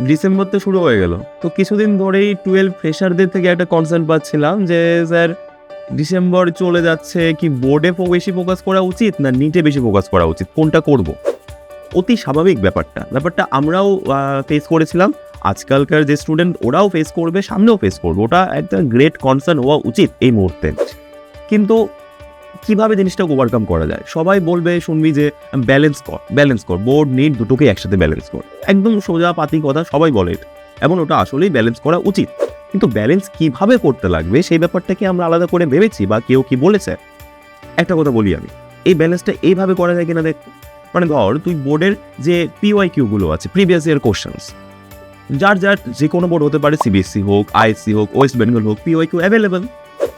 December তো শুরু হয়ে গেল, তো কিছুদিন ধরেই 12 ফ্রেশারদের থেকে একটা কনসার্ন পাচ্ছিলাম যে স্যার ডিসেম্বর চলে যাচ্ছে, কি বোর্ডে বেশি ফোকাস করা উচিত না নিটে বেশি ফোকাস করা উচিত, কোনটা করব? অতি স্বাভাবিক ব্যাপারটা আমরাও ফেস করেছিলাম, আজকালকার যে স্টুডেন্ট ওরাও ফেস করবে, সামনেও ফেস করবে, ওটা একটা গ্রেট কনসার্ন হওয়া উচিত এই মুহূর্তে। কিন্তু কিভাবে জিনিসটা ওভারকাম করা যায়? সবাই বলবে, শুনবি যে ব্যালেন্স কর, বোর্ড নিট দুটোকে একসাথে ব্যালেন্স কর, একদম সোজা পাতি কথা, সবাই বলে এটা, এবং ওটা আসলেই ব্যালেন্স করা উচিত। কিন্তু ব্যালেন্স কিভাবে করতে লাগবে সেই ব্যাপারটা কি আমরা আলাদা করে ভেবেছি বা কেউ কি বলেছে? একটা কথা বলি আমি, এই ব্যালেন্সটা এইভাবে করা যায় কিনা দেখ। মানে ধর তুই বোর্ডের যে PYQ গুলো আছে, প্রিভিয়াস ইয়ার কোশ্চেন্স, যার যে কোনো বোর্ড হতে পারে, CBSE হোক, ISC হোক, ওয়েস্ট বেঙ্গল হোক, PYQ অ্যাভেলেবেল।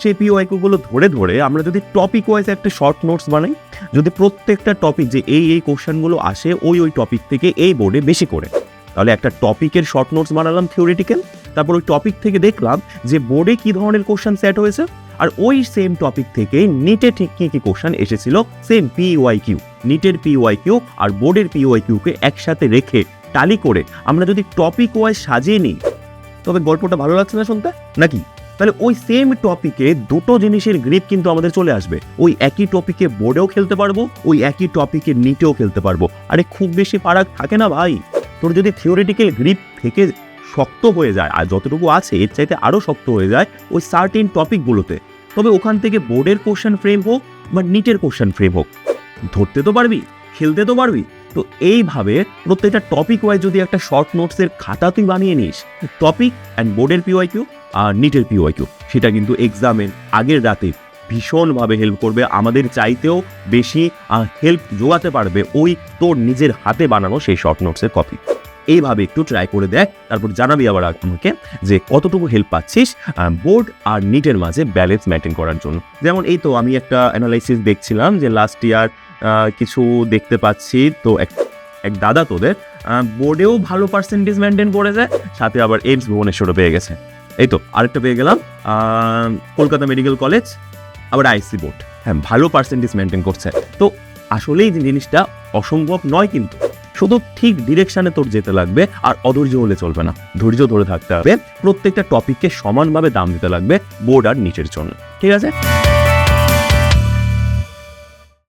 সেই PYQ গুলো ধরে ধরে আমরা যদি টপিক ওয়াইজ একটা শর্ট নোটস বানাই, যদি প্রত্যেকটা টপিক যে এই কোশ্চেনগুলো আসে ওই টপিক থেকে এই বোর্ডে বেশি করে, তাহলে একটা টপিকের শর্ট নোটস বানালাম থিওরিটিক্যাল, তারপর ওই টপিক থেকে দেখলাম যে বোর্ডে কী ধরনের কোশ্চেন সেট হয়েছে, আর ওই সেম টপিক থেকে নিটে ঠিক কী কী কোশ্চেন এসেছিল, সেম PYQ, নিটের PYQ আর বোর্ডের PYQ-কে একসাথে রেখে টালি করে আমরা যদি টপিক ওয়াইজ সাজিয়ে নিই, তবে গল্পটা ভালো লাগছে না শুনতে নাকি? তাহলে ওই সেম টপিকে দুটো জিনিসের গ্রিপ কিন্তু আমাদের চলে আসবে, ওই একই টপিকে বোর্ডেও খেলতে পারবো, ওই একই টপিকে নিটেও খেলতে পারবো। আরে খুব বেশি ফারাক থাকে না ভাই। তোর যদি থিওরিটিক্যাল গ্রিপ থেকে শক্ত হয়ে যায়, আর যতটুকু আছে এর চাইতে আরও শক্ত হয়ে যায় ওই সার্টেন টপিকগুলোতে, তবে ওখান থেকে বোর্ডের কোশ্চেন ফ্রেম হোক বা নিটের কোশ্চেন ফ্রেম হোক, ধরতে তো পারবি, খেলতে তো পারবি। তো এইভাবে প্রত্যেকটা টপিক ওয়াইজ যদি একটা শর্ট নোটসের খাতা তুই বানিয়ে নিস, টপিক অ্যান্ড বোর্ডের PYQ আর নিটের PYQ, সেটা কিন্তু এক্সামের আগের রাতে ভীষণভাবে হেল্প করবে, আমাদের চাইতেও বেশি হেল্প জোগাতে পারবে ওই তোর নিজের হাতে বানানো সেই শর্ট নোটসের কপি। এইভাবে একটু ট্রাই করে দেখ, তারপর জানাবি আবার আমাকে যে কতটুকু হেল্প পাচ্ছিস বোর্ড আর নিটের মাঝে ব্যালেন্স মেনটেন করার জন্য। যেমন এই তো আমি একটা অ্যানালাইসিস দেখছিলাম যে লাস্ট ইয়ার কিছু দেখতে পাচ্ছি, তো এক দাদা তোদের বোর্ডেও ভালো পার্সেন্টেজ মেনটেন করে যায়, সাথে আবার এইমস ভুবনেশ্বরও পেয়ে গেছে। এই তো আরেকটা পেয়ে গেলাম, কলকাতা মেডিকেল কলেজ, আবার ISC বোর্ড, হ্যাঁ ভালো পার্সেন্টেজ মেনটেন করছে। তো আসলেই জিনিসটা অসম্ভব নয়, কিন্তু শুধু ঠিক ডিরেকশানে তোর যেতে লাগবে, আর অধৈর্য হলে চলবে না, ধৈর্য ধরে থাকতে হবে, প্রত্যেকটা টপিককে সমানভাবে দাম দিতে লাগবে বোর্ড আর নিটের জন্য। ঠিক আছে?